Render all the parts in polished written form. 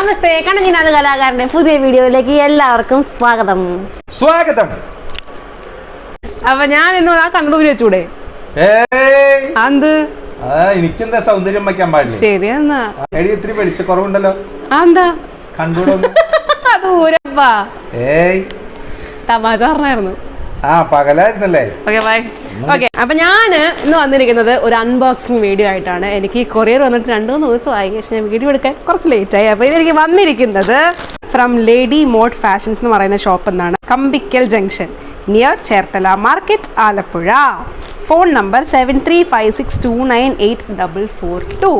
നമസ്തേ, കണ്ണൻ കലാകാരന്റെ പുതിയ വീഡിയോയിലേക്ക് എല്ലാവർക്കും സ്വാഗതം. അപ്പൊ ഞാൻ ഇന്ന് ആ കണ്ണൂര് വെച്ചൂടെ? എന്ത് എനിക്കെന്താ സൗന്ദര്യം വയ്ക്കാൻ പാടില്ല? ശരിയെന്നാ ഇത്തിരി വെളിച്ചക്കുറവുണ്ടല്ലോ. എന്താ കണ്ടൂടോ? അത് ഊരപ്പാ. തമാശ പറഞ്ഞായിരുന്നു. പകലായിരുന്നല്ലേ? ഓക്കെ, അപ്പൊ ഞാൻ ഇന്ന് വന്നിരിക്കുന്നത് ഒരു അൺബോക്സിംഗ് വീഡിയോ ആയിട്ടാണ്. എനിക്ക് കൊറിയർ വന്നിട്ട് 2-3 ദിവസമായി, പക്ഷെ ഞാൻ വീഡിയോ എടുക്കാൻ കുറച്ച് ലേറ്റായി. അപ്പൊ ഇതെനിക്ക് വന്നിരിക്കുന്നത് ഫ്രം ലേഡി മോഡ് ഫാഷൻസ് എന്ന് പറയുന്ന ഷോപ്പ് എന്നാണ്. Kambikkal junction near Cherthala market, Alappuzha. Phone number 7356298442.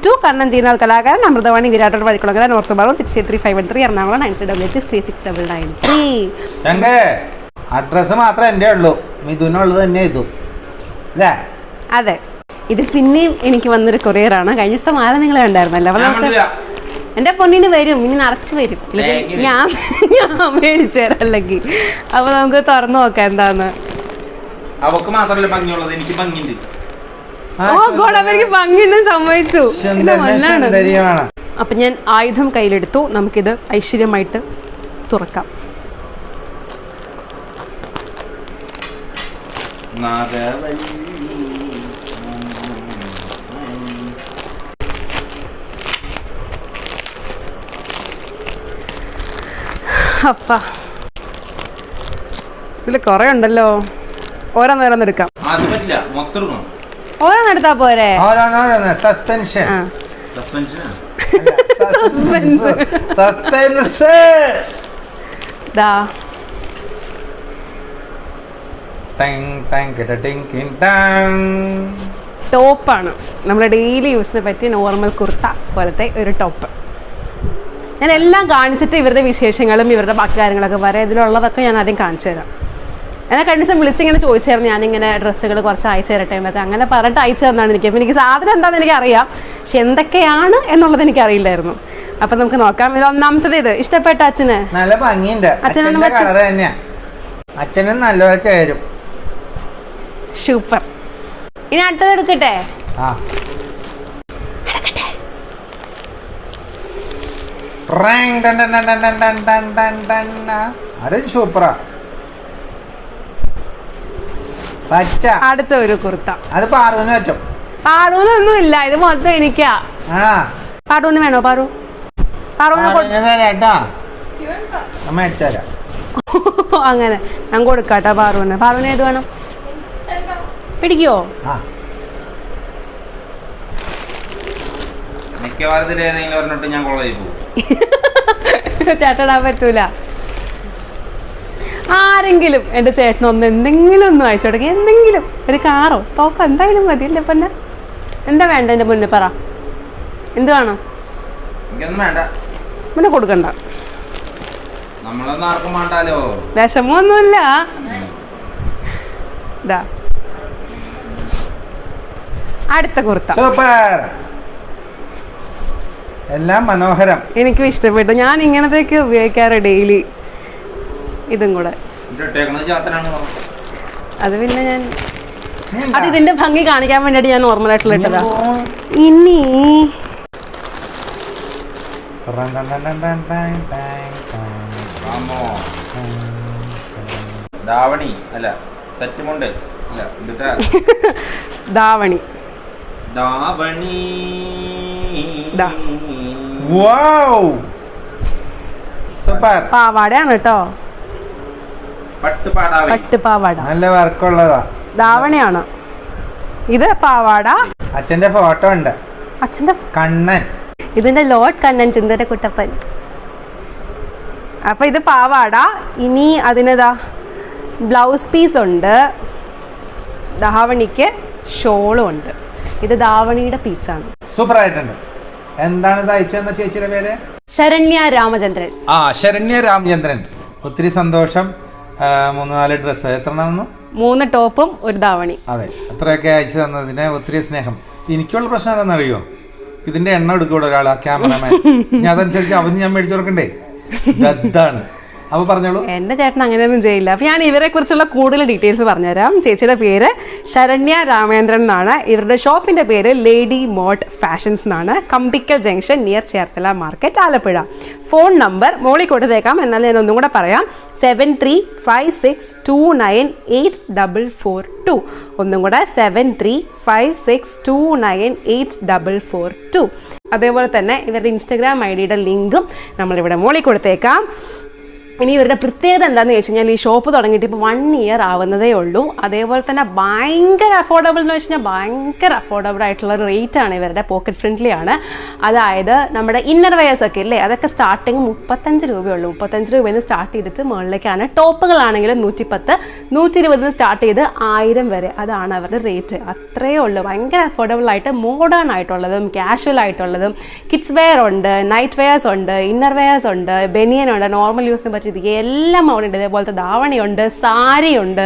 ടു കണ്ണൻ ചെയ്യുന്ന കലാകാരൻ, അമൃതവാണി, വിരാട്ടോട് വഴിക്കുളങ്ങര, നോർത്ത് ബാറൂർ 68353, എറണാകുളം 9388369993. അഡ്രസ് മാത്രമേ എൻ്റെ ഉള്ളൂ, മിഥുനുള്ളത് തന്നെ ഇതും. അതെ, ഇത് പിന്നെയും എനിക്ക് വന്നൊരു കൊറിയറാണ്. കഴിഞ്ഞ ദിവസത്തെ മാല നിങ്ങളെ ഉണ്ടായിരുന്നല്ലോ. അപ്പൊ നമുക്ക് എന്റെ പൊന്നിന് വരും, ഇനി നിറച്ച് വരും. ഞാൻ മേടിച്ചു തരാം അല്ലെങ്കിൽ. അപ്പൊ നമുക്ക് തുറന്നു നോക്കാം എന്താന്ന്. അവക്ക് മാത്രമല്ല ഭംഗിയുള്ളത്, എനിക്ക് ഭംഗിയുണ്ട്. അവർക്ക് ഭംഗിയൊന്നും സമ്മതിച്ചു. അപ്പൊ ഞാൻ ആയുധം കയ്യിലെടുത്തു. നമുക്കിത് ഐശ്വര്യമായിട്ട് തുറക്കാം. അപ്പ ഇതില് കൊറേ ഉണ്ടല്ലോ. ഓരോന്നോരോന്നെടുക്കാം. ഓരോന്നെടുത്താ പോരെ? സസ്പെൻഷൻ. ടോപ്പാണ്, നമ്മുടെ ഡെയിലി യൂസിനെ പറ്റിയ നോർമൽ കുർത്ത പോലത്തെ ഒരു ടോപ്പ്. ഞാൻ എല്ലാം കാണിച്ചിട്ട് ഇവരുടെ വിശേഷങ്ങളും ഇവരുടെ ബാക്കി കാര്യങ്ങളൊക്കെ പറയാം. ഇതിലുള്ളതൊക്കെ ഞാൻ ആദ്യം കാണിച്ചു തരാം. എന്നെ കഴിഞ്ഞ ദിവസം വിളിച്ചിങ്ങനെ ചോദിച്ചായിരുന്നു, ഞാനിങ്ങനെ ഡ്രസ്സുകൾ കുറച്ച് അയച്ചു തരട്ടെ എന്നൊക്കെ. അങ്ങനെ പറഞ്ഞിട്ട് അയച്ചു തന്നാണ് എനിക്ക്. അപ്പം എനിക്ക് സാധനം എന്താണെന്ന് എനിക്കറിയാം, പക്ഷെ എന്തൊക്കെയാണ് എന്നുള്ളത് എനിക്കറിയില്ലായിരുന്നു. അപ്പം നമുക്ക് നോക്കാം. ഇത് ഒന്നാമത്തത്. ഇത് ഇഷ്ടപ്പെട്ട അച്ഛന്? നല്ല ഭംഗിയുണ്ട്. അച്ഛനും നല്ലപോലെ ചേരും. സൂപ്പർ. ഇനി അടുത്തത് എടുക്കട്ടെ? സൂപ്പറാ. അടുത്ത ഒരു കുർത്ത. അത് പാറുവിന് പറ്റും. പാറുവിനൊന്നും ഇല്ല, ഇത് മൊത്തം എനിക്കാ. പാറുവിന് വേണോ? അങ്ങനെ ഞാൻ കൊടുക്കാട്ടോ പാറുവിന്. പാറുവിന് ഏത് വേണം? പിടിക്കോ? ചേട്ടടാൻ പറ്റൂല. ആരെങ്കിലും എൻ്റെ ചേട്ടനൊന്ന് എന്തെങ്കിലും ഒന്നും അയച്ചു തുടങ്ങി, എന്തെങ്കിലും ഒരു കാറോ തോക്കോ എന്തായാലും മതി. എൻ്റെ പൊന്നെ എന്താ വേണ്ട? എൻ്റെ മുന്നേ പറ, എന്ത് വേണം? പിന്നെ കൊടുക്കണ്ട, വിഷമൊന്നുമില്ല. ഇതാ അടുത്ത കുർത്ത. എല്ലാം മനോഹരം, എനിക്കും ഇഷ്ടപ്പെട്ടു. ഞാൻ ഇങ്ങനത്തേക്ക് ഉപയോഗിക്കാറ് ഡെയിലി. ഇതും കൂടെ അത് പിന്നെ ഞാൻ അത് ഇതിന്റെ ഭംഗി കാണിക്കാൻ വേണ്ടിയിട്ട് ഞാൻ നോർമലായിട്ടുള്ള ഇട്ടതാ. ഇനി ധാവണി അല്ല, സെറ്റ് മുണ്ട് അല്ല, ധാവണി. പാവാടയാണ് കേട്ടോ, പട്ടുപാവാട. നല്ല വർക്കുള്ളതാ. ധാവണിയാണ് ഇത്. പാവാട. അച്ഛന്റെ ഫോട്ടോ ഉണ്ട്. അച്ഛന്റെ കണ്ണൻ. ഇതിന്റെ ലോഡ് കണ്ണൻ, ചുന്ദര കുട്ടപ്പൻ. അപ്പൊ ഇത് പാവാട. ഇനി അതിനതാ ബ്ലൗസ് പീസ് ഉണ്ട്. ധാവണിക്ക് ഷോളും ഉണ്ട്. ഇത് ധാവണിയുടെ പീസാണ്. സൂപ്പർ ആയിട്ടുണ്ട്. എന്താണ് ഇത് അയച്ചെന്ന ചേച്ചിയുടെ പേര്? ശരണ്യ രാമചന്ദ്രൻ. ശരണ്യ രാമചന്ദ്രൻ. ഒത്തിരി സന്തോഷം. 3-4 ഡ്രസ്സ്. എത്ര 3 ടോപ്പും ഒരു ധാവണി. അതെ, അത്രയൊക്കെ അയച്ചു തന്നതിന് ഒത്തിരി സ്നേഹം. എനിക്കുള്ള പ്രശ്നം എന്താണെന്നറിയോ? ഇതിന്റെ എണ്ണം എടുക്കൂടെ ഒരാൾ, ആ ക്യാമറമാൻ. ഞാൻ അതനുസരിച്ച് അവന് ഞാൻ മേടിച്ചു കൊടുക്കണ്ടേ? ദദ്ദാണ്. അപ്പോൾ പറഞ്ഞോളൂ. എൻ്റെ ചേട്ടൻ അങ്ങനെയൊന്നും ചെയ്യില്ല. അപ്പോൾ ഞാൻ ഇവരെ കുറിച്ചുള്ള കൂടുതൽ ഡീറ്റെയിൽസ് പറഞ്ഞുതരാം. ചേച്ചിയുടെ പേര് ശരണ്യ രാമേന്ദ്രൻ എന്നാണ്. ഇവരുടെ ഷോപ്പിൻ്റെ പേര് ലേഡി മോട്ട് ഫാഷൻസ് എന്നാണ്. Kambikkal junction near Cherthala market, Alappuzha. Phone number മോളിൽ കൊടുത്തേക്കാം, എന്നാൽ ഞാൻ ഒന്നും കൂടെ പറയാം. 7356298442. ഒന്നും കൂടെ 7356298442. അതേപോലെ തന്നെ ഇവരുടെ ഇൻസ്റ്റഗ്രാം ഐഡിയുടെ ലിങ്കും നമ്മളിവിടെ മോളിൽ കൊടുത്തേക്കാം. ഇനി ഇവരുടെ പ്രത്യേകത എന്താണെന്ന് ചോദിച്ചു കഴിഞ്ഞാൽ ഈ ഷോപ്പ് തുടങ്ങിയിട്ട് ഇപ്പോൾ 1 ഇയർ ആവുന്നതേ ഉള്ളൂ. അതേപോലെ തന്നെ ഭയങ്കര അഫോർഡബിൾ എന്ന് വെച്ച് കഴിഞ്ഞാൽ ഭയങ്കര അഫോർഡബിൾ ആയിട്ടുള്ള ഒരു റേറ്റ് ആണ് ഇവരുടെ. പോക്കറ്റ് ഫ്രണ്ട്ലി ആണ്. അതായത് നമ്മുടെ ഇന്നർ വെയേഴ്സ് ഒക്കെ ഇല്ലേ, അതൊക്കെ സ്റ്റാർട്ടിങ് 35 രൂപയുള്ളൂ. 35 രൂപയിൽ നിന്ന് സ്റ്റാർട്ട് ചെയ്തിട്ട് മുകളിലേക്കാണ്. ടോപ്പുകളാണെങ്കിലും 110, 120 സ്റ്റാർട്ട് ചെയ്ത് 1000 വരെ. അതാണ് അവരുടെ റേറ്റ്. അത്രയേ ഉള്ളൂ. ഭയങ്കര അഫോർഡബിൾ ആയിട്ട് മോഡേൺ ആയിട്ടുള്ളതും ക്യാഷ്വൽ ആയിട്ടുള്ളതും കിഡ്സ് വെയർ ഉണ്ട്, നൈറ്റ് വെയേഴ്സ് ഉണ്ട്, ഇന്നർ വെയേഴ്സ് ഉണ്ട്, ബനിയൻ ഉണ്ട്, നോർമൽ യൂസിന് പറ്റി എല്ലാം അവിടെ ഉണ്ട്. ഇതേപോലത്തെ ധാവണിയുണ്ട്, സാരിയുണ്ട്,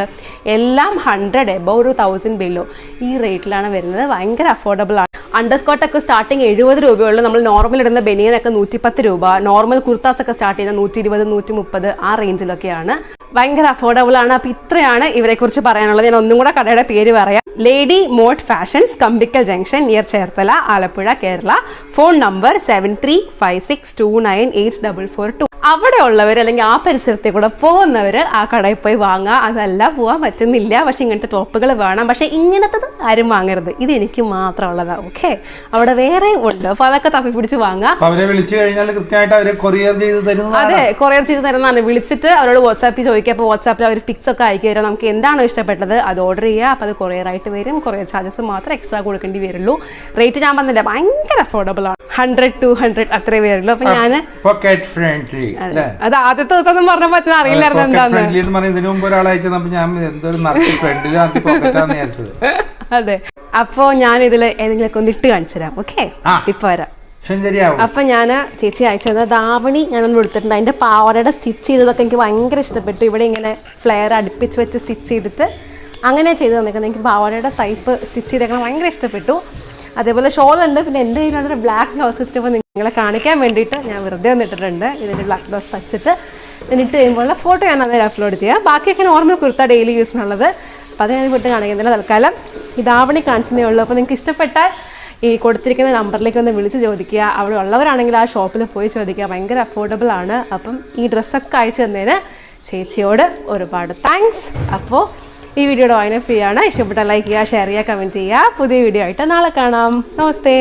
എല്ലാം 100 എബോവ് 1000 ബിലോ ഈ റേറ്റിലാണ് വരുന്നത്. ഭയങ്കര അഫോർഡബിൾ ആണ്. അണ്ടർസ്കോട്ടൊക്കെ സ്റ്റാർട്ടിങ് 70 രൂപയുള്ളൂ. നമ്മൾ നോർമൽ ഇടുന്ന ബനിയനൊക്കെ 110 രൂപ. നോർമൽ കുർത്താസ് ഒക്കെ സ്റ്റാർട്ട് ചെയ്യുന്നത് 120, 130 ആ റേഞ്ചിലൊക്കെയാണ്. ഭയങ്കര അഫോർഡബിൾ ആണ്. അപ്പോൾ ഇത്രയാണ് ഇവരെ കുറിച്ച് പറയാനുള്ളത്. ഞാൻ ഒന്നും കൂടെ കടയുടെ പേര് പറയാം. ലേഡി മോട്ട് fashions, Kambikkal junction near Cherthala, Alappuzha, Kerala. Phone number 7356298442. അവിടെ ഉള്ളവർ അല്ലെങ്കിൽ ആ പരിസരത്തെ കൂടെ പോകുന്നവർ ആ കടയിൽ പോയി വാങ്ങുക. അതല്ല പോകാൻ പറ്റുന്നില്ല, പക്ഷെ ഇങ്ങനത്തെ ടോപ്പുകൾ വേണം, പക്ഷെ ഇങ്ങനത്തെ ആരും വാങ്ങരുത്, ഇത് എനിക്ക് മാത്രമുള്ളതാണ്. ഓക്കെ, അവിടെ വേറെ ഉണ്ട്. അപ്പോൾ അതൊക്കെ തപ്പി പിടിച്ച് വാങ്ങാം. അവരെ വിളിച്ചു കഴിഞ്ഞാൽ കൃത്യമായിട്ട് അവർ കൊറിയർ ചെയ്ത് തരുന്നതാണ്. അതെ, കൊറിയർ ചെയ്ത് തരുന്നതാണ്. വിളിച്ചിട്ട് അവരോട് വാട്സാപ്പിൽ ചോദിക്കുക. അപ്പോൾ വാട്സാപ്പിൽ അവർ പിക്സ് ഒക്കെ അയക്കി തരാം. നമുക്ക് എന്താണോ ഇഷ്ടപ്പെട്ടത് അത് ഓർഡർ ചെയ്യുക. അപ്പോൾ അത് കൊറിയർ ആയിട്ട് വരും. കൊറിയർ ചാർജസ് മാത്രം എക്സ്ട്രാ കൊടുക്കേണ്ടി വരുള്ളൂ. റേറ്റ് ഞാൻ പറഞ്ഞില്ല, ഭയങ്കര അഫോർഡബിൾ ആണ്. 100-200 അത്രേ വരുള്ളൂ. അപ്പൊ ഞാൻ അത് ആദ്യത്തെ ദിവസം പറഞ്ഞപ്പോ അച്ഛൻ അറിയില്ലായിരുന്നു എന്താന്ന്. അതെ, അപ്പൊ ഞാൻ ഇതില് ഏതെങ്കിലും ഒന്ന് ഇട്ട് കാണിച്ചു തരാം. ഓക്കെ, ഇപ്പൊ വരാം. അപ്പൊ ഞാൻ ചേച്ചി അയച്ചത് ധാവണി ഞാനൊന്ന് എടുത്തിട്ടുണ്ട്. അതിന്റെ പാവടയുടെ സ്റ്റിച്ച് ചെയ്തതൊക്കെ എനിക്ക് ഭയങ്കര ഇഷ്ടപ്പെട്ടു. ഇവിടെ ഇങ്ങനെ ഫ്ലെയർ അടുപ്പിച്ച് വെച്ച് സ്റ്റിച്ച് ചെയ്തിട്ട് അങ്ങനെ ചെയ്ത് തന്നേക്കുന്നത്. എനിക്ക് പാവടയുടെ ടൈപ്പ് സ്റ്റിച്ച് ചെയ്തേക്കണം ഭയങ്കര ഇഷ്ടപ്പെട്ടു. അതേപോലെ ഷോൾ ഉണ്ട്. പിന്നെ എൻ്റെ കയ്യിലുള്ള ബ്ലാക്ക് ബ്ലൗസ് ഇഷ്ടപ്പോൾ നിങ്ങളെ കാണിക്കാൻ വേണ്ടിയിട്ട് ഞാൻ വെറുതെ വന്നിട്ടിട്ടുണ്ട്. ഇതിൻ്റെ ബ്ലാക്ക് ബ്ലൗസ് തച്ചിട്ട് എന്നിട്ട് കഴിയുമ്പോഴുള്ള ഫോട്ടോ ഞാൻ അതിൽ അപ്ലോഡ് ചെയ്യാം. ബാക്കിയൊക്കെ നോർമൽ കുർത്ത ഡെയിലി യൂസിനുള്ളത്. അപ്പോൾ അത് ഞാൻ വിട്ട് കാണിക്കുന്നില്ല. തൽക്കാലം ഈ ധാവണി കാണിച്ചതേ ഉള്ളൂ. അപ്പോൾ നിങ്ങൾക്ക് ഇഷ്ടപ്പെട്ടാൽ ഈ കൊടുത്തിരിക്കുന്ന നമ്പറിലേക്ക് ഒന്ന് വിളിച്ച് ചോദിക്കുക. അവിടെ ഉള്ളവരാണെങ്കിൽ ആ ഷോപ്പിൽ പോയി ചോദിക്കുക. ഭയങ്കര അഫോർഡബിൾ ആണ്. അപ്പം ഈ ഡ്രസ്സൊക്കെ അയച്ചു തന്നതിന് ചേച്ചിയോട് ഒരുപാട് താങ്ക്സ്. അപ്പോൾ ഈ വീഡിയോയുടെ വൈൻഡപ്പ് ചെയ്യാണ്. ഇഷ്ടപ്പെട്ടാൽ ലൈക്ക് ചെയ്യുക, ഷെയർ ചെയ്യുക, കമൻറ്റ് ചെയ്യുക. പുതിയ വീഡിയോ ആയിട്ട് നാളെ കാണാം. നമസ്തേ.